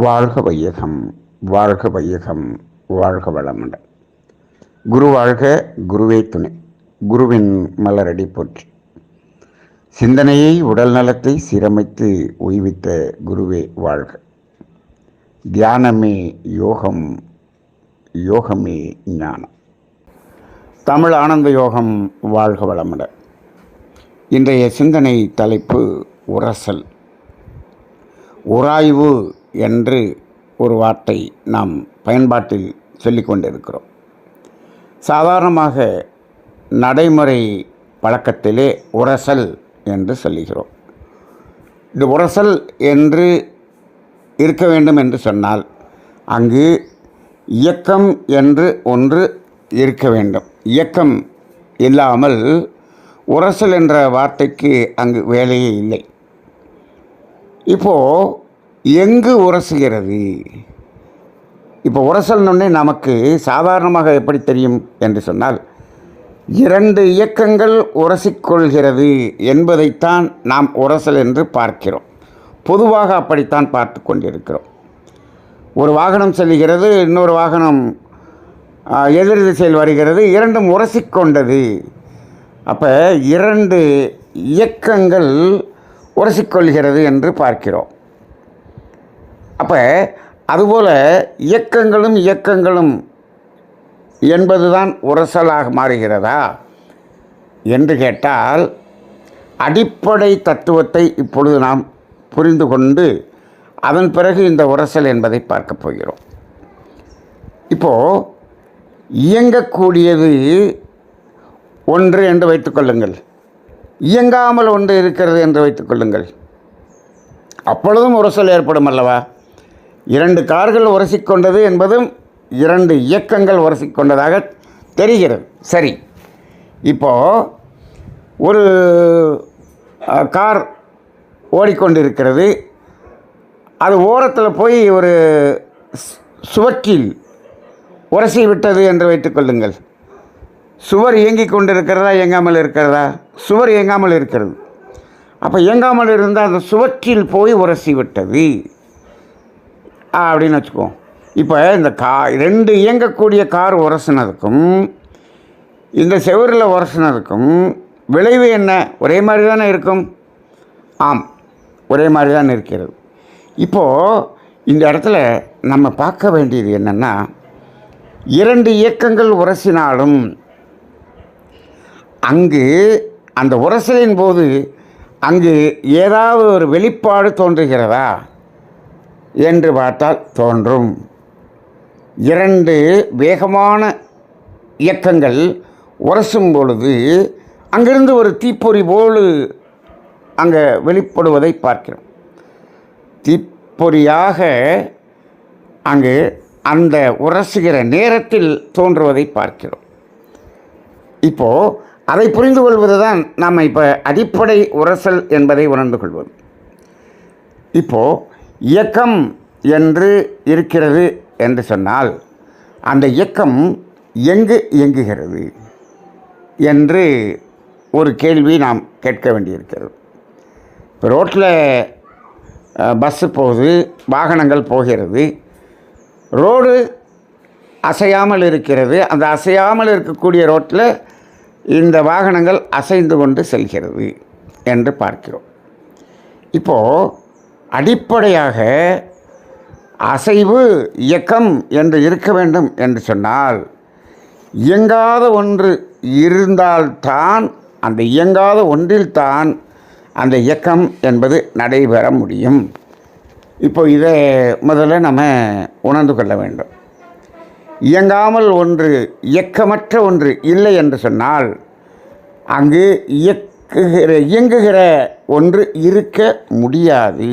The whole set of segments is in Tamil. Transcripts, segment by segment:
வாழ்க வையகம், வாழ்க வையகம், வாழ்க வளமுடன். குரு வாழ்க, குருவே துணை. குருவின் மலரடி போற்றி. சிந்தனையை உடல் நலத்தை சீரமைத்து உய்வித்த குருவே வாழ்க. தியானமே யோகம், யோகமே ஞானம். தமிழ் ஆனந்த யோகம். வாழ்க வளமுடன். இன்றைய சிந்தனை தலைப்பு உரசல். உராய்வு என்று ஒரு வார்த்தை நாம் பயன்பாட்டில் சொல்லிக் கொண்டிருக்கிறோம். சாதாரணமாக நடைமுறை பழக்கத்திலே உரசல் என்று சொல்லுகிறோம். இது உரசல் என்று இருக்க வேண்டும் என்று சொன்னால் அங்கு இயக்கம் என்று ஒன்று இருக்க வேண்டும். இயக்கம் இல்லாமல் உரசல் என்ற வார்த்தைக்கு அங்கு வேலையே இல்லை. இப்போது எங்கு உரசுகிறது? இப்போ உரசல்னொன்னே நமக்கு சாதாரணமாக எப்படி தெரியும் என்று சொன்னால், இரண்டு இயக்கங்கள் உரசிக்கொள்கிறது என்பதைத்தான் நாம் உரசல் என்று பார்க்கிறோம். பொதுவாக அப்படித்தான் பார்த்து கொண்டிருக்கிறோம். ஒரு வாகனம் செல்கிறது, இன்னொரு வாகனம் எதிர் திசையில் வருகிறது, இரண்டும் உரசிக்கொண்டது. அப்போ இரண்டு இயக்கங்கள் உரசிக்கொள்கிறது என்று பார்க்கிறோம். அப்போ அதுபோல் இயக்கங்களும் என்பதுதான் உரசலாக மாறுகிறதா என்று கேட்டால், அடிப்படை தத்துவத்தை இப்பொழுது நாம் புரிந்து கொண்டு அதன் பிறகு இந்த உரசல் என்பதை பார்க்க போகிறோம். இப்போது இயங்கக்கூடியது ஒன்று என்று வைத்துக்கொள்ளுங்கள், இயங்காமல் ஒன்று இருக்கிறது என்று வைத்துக்கொள்ளுங்கள். அப்பொழுதும் உரசல் ஏற்படும் அல்லவா? இரண்டு கார்கள் உரசிக்கொண்டது என்பதும் இரண்டு இயக்கங்கள் உரசிக்கொண்டதாக தெரிகிறது. சரி, இப்போது ஒரு கார் ஓடிக்கொண்டிருக்கிறது. அது ஓரத்தில் போய் ஒரு சுவற்றில் உரசி விட்டது என்று வைத்துக்கொள்ளுங்கள். சுவர் இயங்கி கொண்டிருக்கிறதா, இயங்காமல் இருக்கிறதா? சுவர் இயங்காமல் இருக்கிறது. அப்போ இயங்காமல் இருந்தால் அந்த சுவற்றில் போய் உரசி விட்டது அப்படின்னு வச்சுக்குவோம். இப்போ இந்த ரெண்டு இயங்கக்கூடிய கார் உரசினதுக்கும் இந்த செவரில் உரசினதுக்கும் விளைவு என்ன? ஒரே மாதிரி தானே இருக்கும். ஆம், ஒரே மாதிரி தான் இருக்கிறது. இப்போது இந்த இடத்துல நம்ம பார்க்க வேண்டியது என்னென்னா, இரண்டு இயக்கங்கள் உரசினாலும் அங்கு அந்த உரசலின் போது அங்கு ஏதாவது ஒரு வெளிப்பாடு தோன்றுகிறதா என்று பார்த்தால் தோன்றும். இரண்டு வேகமான இயக்கங்கள் உரசும் பொழுது அங்கிருந்து ஒரு தீப்பொறி போல் அங்கே வெளிப்படுவதை பார்க்கிறோம். தீப்பொறியாக அங்கு அந்த உரசுகிற நேரத்தில் தோன்றுவதை பார்க்கிறோம். இப்போது அதை புரிந்து கொள்வது தான் நாம் இப்போ அடிப்படை உரசல் என்பதை உணர்ந்து கொள்வது. இப்போது இயக்கம் என்று இருக்கிறது என்று சொன்னால் அந்த இயக்கம் எங்கு இயங்குகிறது என்று ஒரு கேள்வி நாம் கேட்க வேண்டியிருக்கிறது. இப்போ ரோட்டில் பஸ்ஸு போகுது, வாகனங்கள் போகிறது, ரோடு அசையாமல் இருக்கிறது. அந்த அசையாமல் இருக்கக்கூடிய ரோட்டில் இந்த வாகனங்கள் அசைந்து கொண்டு செல்கிறது என்று பார்க்கிறோம். இப்போது அடிப்படையாக அசைவு இயக்கம் என்று இருக்க வேண்டும் என்று சொன்னால், இயங்காத ஒன்று இருந்தால்தான், அந்த இயங்காத ஒன்றில்தான் அந்த இயக்கம் என்பது நடைபெற முடியும். இப்போ இதை முதல்ல நம்ம உணர்ந்து கொள்ள வேண்டும். இயங்காமல் ஒன்று, இயக்கமற்ற ஒன்று இல்லை என்று சொன்னால் அங்கு இயங்குகிற ஒன்று இருக்க முடியாது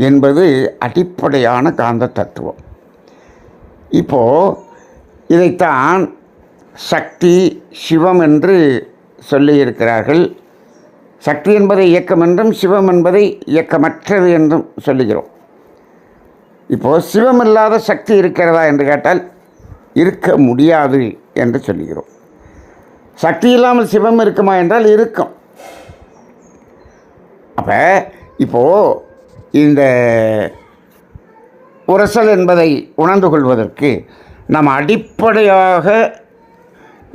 என்பது அடிப்படையான காந்த தத்துவம். இப்போது இதைத்தான் சக்தி, சிவம் என்று சொல்லியிருக்கிறார்கள். சக்தி என்பதை இயக்கம் என்றும், சிவம் என்பதை இயக்கமற்றது என்றும் சொல்லுகிறோம். இப்போது சிவம் இல்லாத சக்தி இருக்கிறதா என்று கேட்டால் இருக்க முடியாது என்று சொல்லுகிறோம். சக்தி இல்லாமல் சிவம் இருக்குமா என்றால் இருக்கும். அப்போ இப்போது இந்த உரசல் என்பதை உணர்ந்து கொள்வதற்கு நாம் அடிப்படையாக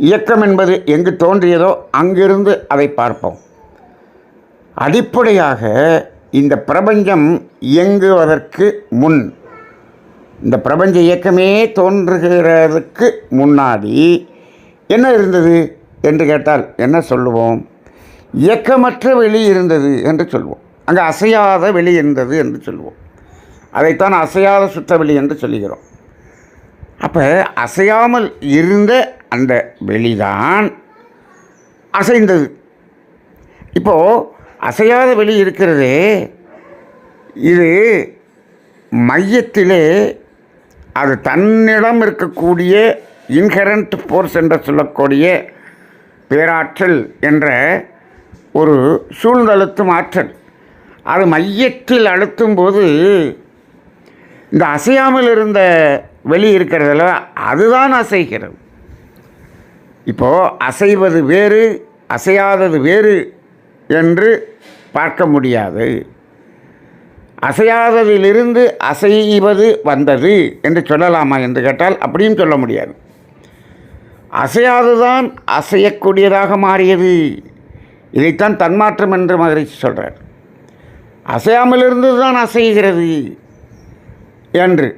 இயக்கம் என்பது எங்கு தோன்றியதோ அங்கிருந்து அதை பார்ப்போம். அடிப்படையாக இந்த பிரபஞ்சம் இயங்குவதற்கு முன், இந்த பிரபஞ்ச இயக்கமே தோன்றுகிறதுக்கு முன்னாடி என்ன இருந்தது என்று கேட்டால் என்ன சொல்லுவோம்? இயக்கமற்ற வெளி இருந்தது என்று சொல்வோம். அங்கே அசையாத வெளி இருந்தது என்று சொல்வோம். அதைத்தான் அசையாத சுத்த வெளி என்று சொல்லுகிறோம். அப்போ அசையாமல் இருந்த அந்த வெளிதான் அசைந்தது. இப்போது அசையாத வெளி இருக்கிறதே, இது மையத்திலே அது தன்னிடம் இருக்கக்கூடிய இன்ஹெரண்ட் ஃபோர்ஸ் என்று சொல்லக்கூடிய பேராற்றல் என்ற ஒரு சூழ்ந்தழுத்தும் ஆற்றல், அது மையத்தில் அழுத்தும் போது இந்த அசையாமல் இருந்த வெளி இருக்கிறதில்ல, அதுதான் அசைகிறது. இப்போது அசைவது வேறு அசையாதது வேறு என்று பார்க்க முடியாது. அசையாததிலிருந்து அசைவது வந்தது என்று சொல்லலாமா என்று கேட்டால் அப்படியும் சொல்ல முடியாது. அசையாதுதான் அசையக்கூடியதாக மாறியது. இதைத்தான் தன்மாற்றம் என்று மகிழ்ச்சி சொல்கிறார். அசையாமல் இருந்து தான் அசைகிறது என்று.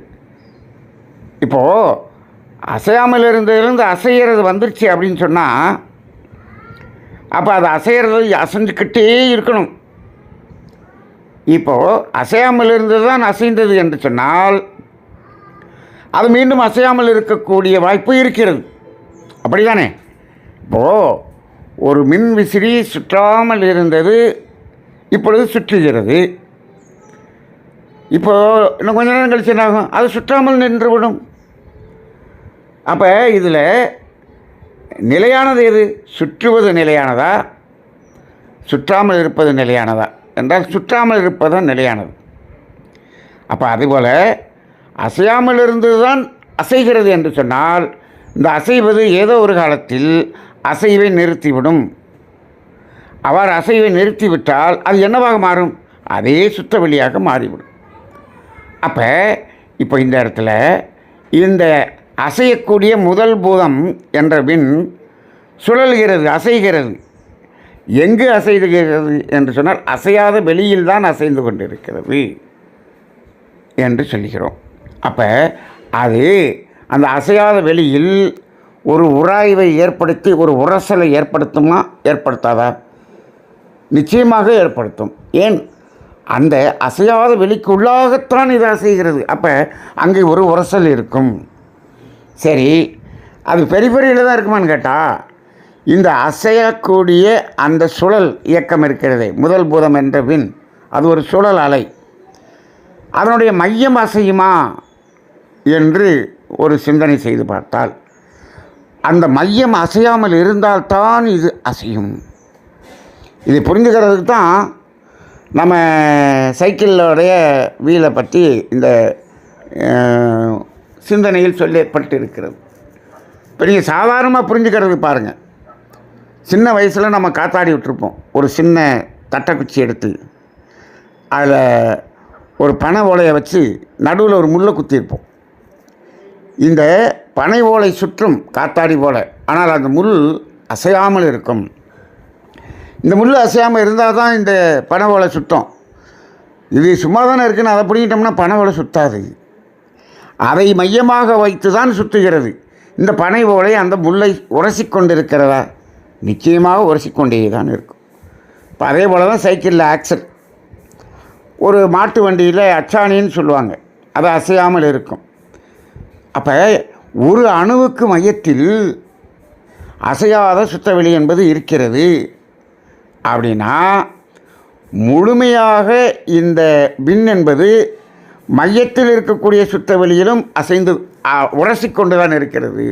இப்போது அசையாமல் இருந்ததிலிருந்து அசைகிறது வந்துருச்சு அப்படின்னு சொன்னால், அப்போ அது அசைகிறது அசைஞ்சுக்கிட்டே இருக்கணும். இப்போது அசையாமல் இருந்து தான் அசைந்தது என்று சொன்னால் அது மீண்டும் அசையாமல் இருக்கக்கூடிய வாய்ப்பு இருக்கிறது. அப்படி தானே? இப்போது ஒரு மின் விசிறி சுற்றாமல் இருந்தது, இப்பொழுது சுற்றுகிறது. இப்போது இன்னும் கொஞ்ச நேரம் கழிச்சு என்ன ஆகும்? அது சுற்றாமல் நின்றுவிடும். அப்போ இதில் நிலையானது எது? சுற்றுவது நிலையானதா, சுற்றாமல் இருப்பது நிலையானதா என்றால் சுற்றாமல் இருப்பது நிலையானது. அப்போ அதுபோல் அசையாமல் இருந்து தான் அசைகிறது என்று சொன்னால், இந்த அசைவது ஏதோ ஒரு காலத்தில் அசைவை நிறுத்திவிடும். அவர் அசைவை நிறுத்திவிட்டால் அது என்னவாக மாறும்? அதே சுத்த வெளியாக மாறிவிடும். அப்போ இப்போ இந்த இடத்துல இந்த அசையக்கூடிய முதல் பூதம் என்ற விண் சுழல்கிறது, அசைகிறது. எங்கு அசைகிறது என்று சொன்னால் அசையாத வெளியில் தான் அசைந்து கொண்டிருக்கிறது என்று சொல்கிறோம். அப்போ அது அந்த அசையாத வெளியில் ஒரு உராய்வை ஏற்படுத்தி ஒரு உரசலை ஏற்படுத்துமா, ஏற்படுத்தாதா? நிச்சயமாக ஏற்படுத்தும். ஏன்? அந்த அசையாத வெளிக்கு உள்ளாகத்தான் இது அசைகிறது. அப்போ அங்கே ஒரு உரசல் இருக்கும். சரி, அது பெரிஃபெரியில் தான் இருக்குமான்னு கேட்டால், இந்த அசையக்கூடிய அந்த சுழல் இயக்கம் இருக்கிறதே, முதல் பூதம் என்ற விண், அது ஒரு சுழல் அலை. அதனுடைய மையம் அசையுமா என்று ஒரு சிந்தனை செய்து பார்த்தால், அந்த மையம் அசையாமல் இருந்தால்தான் இது அசையும். இதை புரிஞ்சுக்கிறதுக்கு தான் நம்ம சைக்கிளோடைய வீலை பற்றி இந்த சிந்தனையில் சொல்லப்பட்டிருக்கிறது. இப்போ நீங்கள் சாதாரணமாக புரிஞ்சுக்கிறது பாருங்கள். சின்ன வயசில் நம்ம காத்தாடி விட்டுருப்போம். ஒரு சின்ன தட்டைக்குச்சி எடுத்து அதில் ஒரு பனை ஓலையை வச்சு நடுவில் ஒரு முள்ளை குத்தியிருப்போம். இந்த பனை ஓலை சுற்றும் காத்தாடி போல, ஆனால் அந்த முள் அசையாமல் இருக்கும். இந்த முள் அசையாமல் இருந்தால் தான் இந்த பனை ஓலை சுத்தம். இது சும்மா தானே இருக்குன்னு அதை பிடிக்கிட்டோம்னா பனை ஓலை சுத்தாது. அதை மையமாக வைத்து தான் சுற்றுகிறது. இந்த பனை ஓலை அந்த முல்லை உரசி கொண்டிருக்கிறதா? நிச்சயமாக உரசிக்கொண்டே தான் இருக்கும். இப்போ அதே போல் தான் சைக்கிளில் ஆக்சல், ஒரு மாட்டு வண்டியில் அச்சாணின்னு சொல்லுவாங்க, அது அசையாமல் இருக்கும். அப்போ ஒரு அணுவுக்கு மையத்தில் அசையாத சுத்தவெளி என்பது இருக்கிறது. அப்படின்னா முழுமையாக இந்த விண் என்பது மையத்தில் இருக்கக்கூடிய சுத்தவெளியிலும் அசைந்து உரசிக்கொண்டு தான் இருக்கிறது.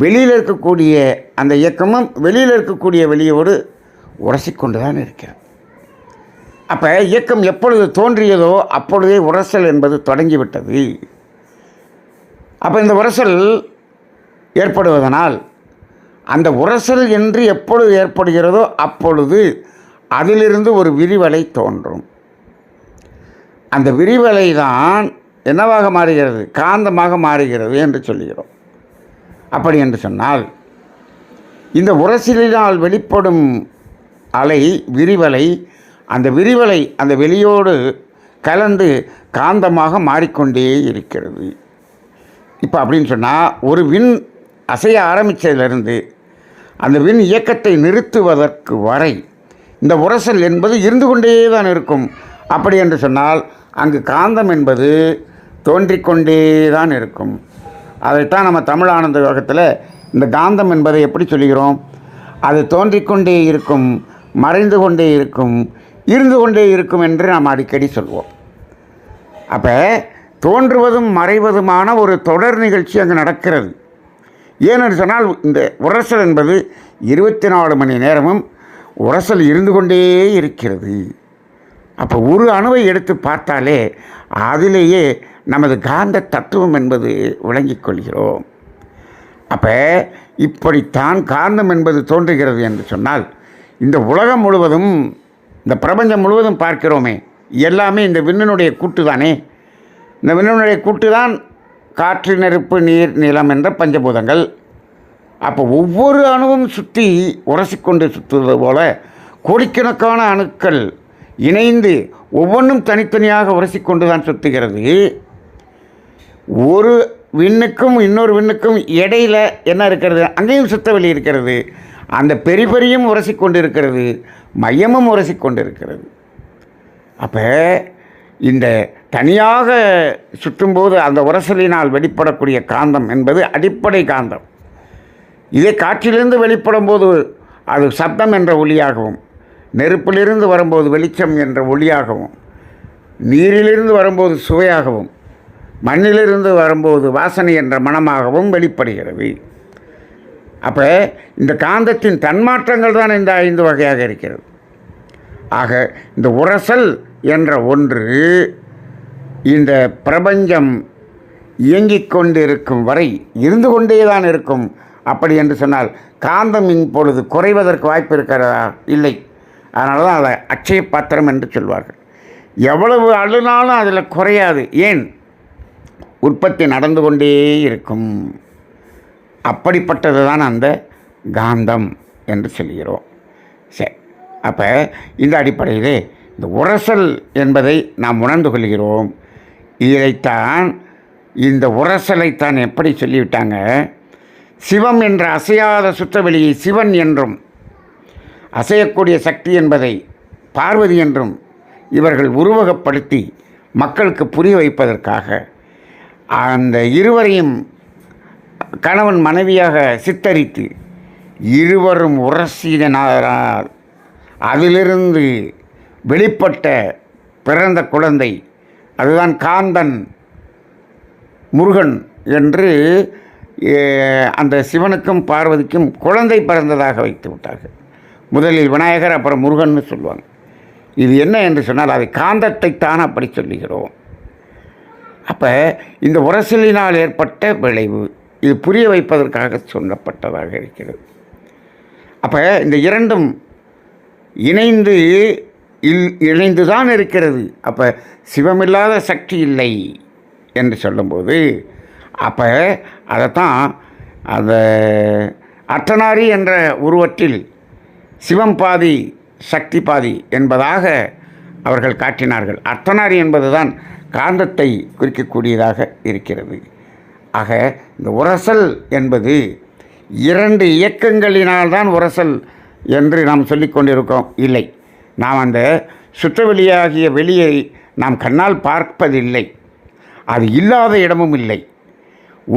வெளியில் இருக்கக்கூடிய அந்த இயக்கமும் வெளியில் இருக்கக்கூடிய வெளியோடு உரசிக்கொண்டு தான் இருக்கிறது. அப்போ இயக்கம் எப்பொழுது தோன்றியதோ அப்பொழுதே உரசல் என்பது தொடங்கிவிட்டது. அப்போ இந்த உரசல் ஏற்படுவதனால் அந்த உரசல் என்று எப்பொழுது ஏற்படுகிறதோ அப்பொழுது அதிலிருந்து ஒரு விரிவலை தோன்றும். அந்த விரிவலை தான் என்னவாக மாறுகிறது? காந்தமாக மாறுகிறது என்று சொல்லுகிறோம். அப்படி என்று சொன்னால் இந்த உரசலினால் வெளிப்படும் அலை விரிவலை, அந்த விரிவலை அந்த வெளியோடு கலந்து காந்தமாக மாறிக்கொண்டே இருக்கிறது. இப்போ அப்படின்னு சொன்னால் ஒரு விண் அசைய ஆரம்பித்ததிலிருந்து அந்த விண் இயக்கத்தை நிறுத்துவதற்கு வரை இந்த உரசல் என்பது இருந்து கொண்டே தான் இருக்கும். அப்படி என்று சொன்னால் அங்கு காந்தம் என்பது தோன்றிக்கொண்டே தான் இருக்கும். அதைத்தான் நம்ம தமிழ் ஆனந்த யோகத்தில் இந்த காந்தம் என்பதை எப்படி சொல்லுகிறோம்? அது தோன்றிக்கொண்டே இருக்கும், மறைந்து கொண்டே இருக்கும், இருந்து கொண்டே இருக்கும் என்று நாம் அடிக்கடி சொல்வோம். அப்போ தோன்றுவதும் மறைவதுமான ஒரு தொடர் நிகழ்ச்சி அங்கு நடக்கிறது. ஏனென்று சொன்னால் இந்த உரசல் என்பது 24 மணி நேரமும் உரசல் இருந்து கொண்டே இருக்கிறது. அப்போ ஒரு அணுவை எடுத்து பார்த்தாலே அதிலேயே நமது காந்த தத்துவம் என்பது விளங்கிக் கொள்கிறோம். அப்போ இப்படித்தான் காந்தம் என்பது தோன்றுகிறது என்று சொன்னால் இந்த உலகம் முழுவதும், இந்த பிரபஞ்சம் முழுவதும் பார்க்கிறோமே, எல்லாமே இந்த விண்ணினுடைய கூட்டு தானே. இந்த விண்ணினுடைய கூட்டு தான் காற்று, நெருப்பு, நீர், நிலம் என்ற பஞ்சபூதங்கள். அப்போ ஒவ்வொரு அணுவும் சுற்றி உரசிக்கொண்டு சுற்றுவது போல கோடிக்கணக்கான அணுக்கள் இணைந்து ஒவ்வொன்றும் தனித்தனியாக உரசிக்கொண்டு தான் சுற்றுகிறது. ஒரு விண்ணுக்கும் இன்னொரு விண்ணுக்கும் இடையில் என்ன இருக்கிறது? அங்கேயும் சுத்தவெளி இருக்கிறது. அந்த பெரியும் உரசிக்கொண்டு இருக்கிறது, மையமும் உரசிக்கொண்டு இருக்கிறது. அப்போ இந்த தனியாக சுற்றும்போது அந்த உரசலினால் வெளிப்படக்கூடிய காந்தம் என்பது அடிப்படை காந்தம். இதே காற்றிலிருந்து வெளிப்படும் போது அது சப்தம் என்ற ஒளியாகவும், நெருப்பிலிருந்து வரும்போது வெளிச்சம் என்ற ஒளியாகவும், நீரிலிருந்து வரும்போது சுவையாகவும், மண்ணிலிருந்து வரும்போது வாசனை என்ற மனமாகவும் வெளிப்படுகிறது. அப்போ இந்த காந்தத்தின் தன்மாற்றங்கள் தான் இந்த 5 வகையாக இருக்கிறது. ஆக இந்த உரசல் என்ற ஒன்று இந்த பிரபஞ்சம் இயங்கிக் கொண்டிருக்கும் வரை இருந்து கொண்டே தான் இருக்கும். அப்படி என்று சொன்னால் காந்தம் இப்பொழுது குறைவதற்கு வாய்ப்பு இருக்கிறதா? இல்லை. அதனால தான் அதை அட்சய பாத்திரம் என்று சொல்வார்கள். எவ்வளவு அழுனாலும் அதில் குறையாது. ஏன்? உற்பத்தி நடந்து கொண்டே இருக்கும். அப்படிப்பட்டது தான் அந்த காந்தம் என்று சொல்கிறோம். சரி, அப்போ இந்த அடிப்படையிலே இந்த உரசல் என்பதை நாம் உணர்ந்து கொள்கிறோம். இதைத்தான், இந்த உரசலைத்தான் எப்படி சொல்லிவிட்டாங்க? சிவம் என்ற அசையாத சுற்றவெளியை சிவன் என்றும், அசையக்கூடிய சக்தி என்பதை பார்வதி என்றும் இவர்கள் உருவகப்படுத்தி மக்களுக்கு புரிய வைப்பதற்காக அந்த இருவரையும் கணவன் மனைவியாக சித்தரித்து இருவரும் உரசினார். அதிலிருந்து வெளிப்பட்ட பிறந்த குழந்தை அதுதான் காந்தன், முருகன் என்று அந்த சிவனுக்கும் பார்வதிக்கும் குழந்தை பிறந்ததாக வைத்து விட்டார்கள். முதலில் விநாயகர், அப்புறம் முருகன்னு சொல்லுவாங்க. இது என்ன என்று சொன்னால் அதை காந்தத்தைத்தான் அப்படி சொல்லுகிறோம். அப்போ இந்த உரசலினால் ஏற்பட்ட விளைவு இது புரிய வைப்பதற்காக சொல்லப்பட்டதாக இருக்கிறது. அப்போ இந்த இரண்டும் இணைந்து தான் இருக்கிறது. அப்போ சிவமில்லாத சக்தி இல்லை என்று சொல்லும்போது அப்போ அதைத்தான் அந்த அர்த்தநாரி என்ற உருவத்தில் சிவம் பாதி சக்தி பாதி என்பதாக அவர்கள் காட்டினார்கள். அர்த்தநாரி என்பது தான் காந்தத்தை குறிக்கக்கூடியதாக இருக்கிறது. ஆக இந்த உரசல் என்பது 2 இயக்கங்களினால்தான் உரசல் என்று நாம் சொல்லிக்கொண்டிருக்கோம். இல்லை, நாம் அந்த சுற்றவெளியாகிய வெளியை நாம் கண்ணால் பார்ப்பதில்லை. அது இல்லாத இடமும் இல்லை.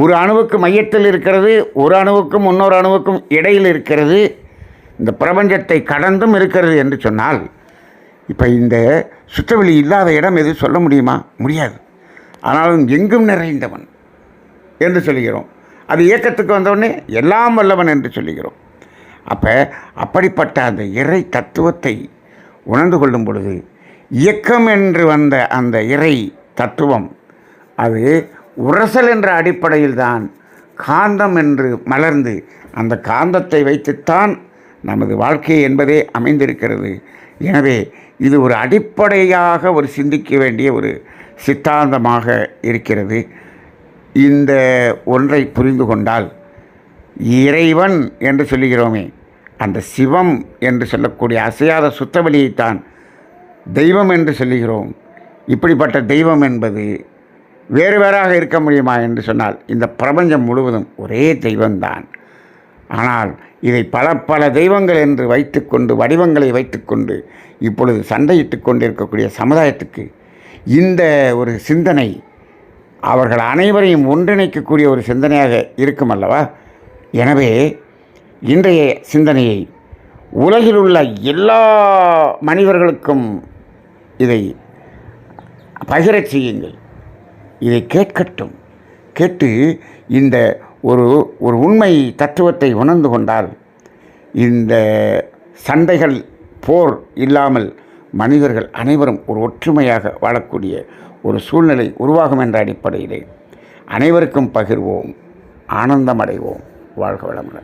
ஒரு அணுவுக்கு மையத்தில் இருக்கிறது, ஒரு அணுவுக்கும் இன்னொரு அணுவுக்கும் இடையில் இருக்கிறது, இந்த பிரபஞ்சத்தை கடந்தும் இருக்கிறது என்று சொன்னால் இப்போ இந்த சுற்றவெளி இல்லாத இடம் எது சொல்ல முடியுமா? முடியாது. ஆனாலும் எங்கும் நிறைந்தவன் என்று சொல்லுகிறோம். அது இயக்கத்துக்கு வந்தவுடனே எல்லாம் வல்லவன் என்று சொல்லுகிறோம். அப்போ அப்படிப்பட்ட அந்த இறை தத்துவத்தை உணர்ந்து கொள்ளும் பொழுது இயக்கம் என்று வந்த அந்த இறை தத்துவம் அது உரசல் என்ற அடிப்படையில் தான் காந்தம் என்று மலர்ந்து அந்த காந்தத்தை வைத்துத்தான் நமது வாழ்க்கை என்பதே அமைந்திருக்கிறது. எனவே இது ஒரு அடிப்படையாக ஒரு சிந்திக்க வேண்டிய ஒரு சித்தாந்தமாக இருக்கிறது. இந்த ஒன்றை புரிந்து கொண்டால் இறைவன் என்று சொல்லுகிறோமே, அந்த சிவம் என்று சொல்லக்கூடிய அசையாத சுத்தவெளியைத்தான் தெய்வம் என்று சொல்லுகிறோம். இப்படிப்பட்ட தெய்வம் என்பது வேறு வேறாக இருக்க முடியுமா என்று சொன்னால் இந்த பிரபஞ்சம் முழுவதும் ஒரே தெய்வம்தான். ஆனால் இதை பல பல தெய்வங்கள் என்று வைத்துக்கொண்டு, வடிவங்களை வைத்துக்கொண்டு இப்பொழுது சண்டையிட்டு கொண்டிருக்கக்கூடிய சமுதாயத்துக்கு இந்த ஒரு சிந்தனை அவர்கள் அனைவரையும் ஒன்றிணைக்கக்கூடிய ஒரு சிந்தனையாக இருக்கும் அல்லவா? எனவே இன்றைய சிந்தனையை உலகில் உள்ள எல்லா மனிதர்களுக்கும் இதை பகிரச் செய்யுங்கள். இதை கேட்கட்டும். கேட்டு இந்த ஒரு உண்மை தத்துவத்தை உணர்ந்து கொண்டால் இந்த சண்டைகள், போர் இல்லாமல் மனிதர்கள் அனைவரும் ஒரு ஒற்றுமையாக வாழக்கூடிய ஒரு சூழ்நிலை உருவாகும் என்ற அடிப்படையிலே அனைவருக்கும் பகிர்வோம், ஆனந்தமடைவோம். வாழ்க வளமுடன்.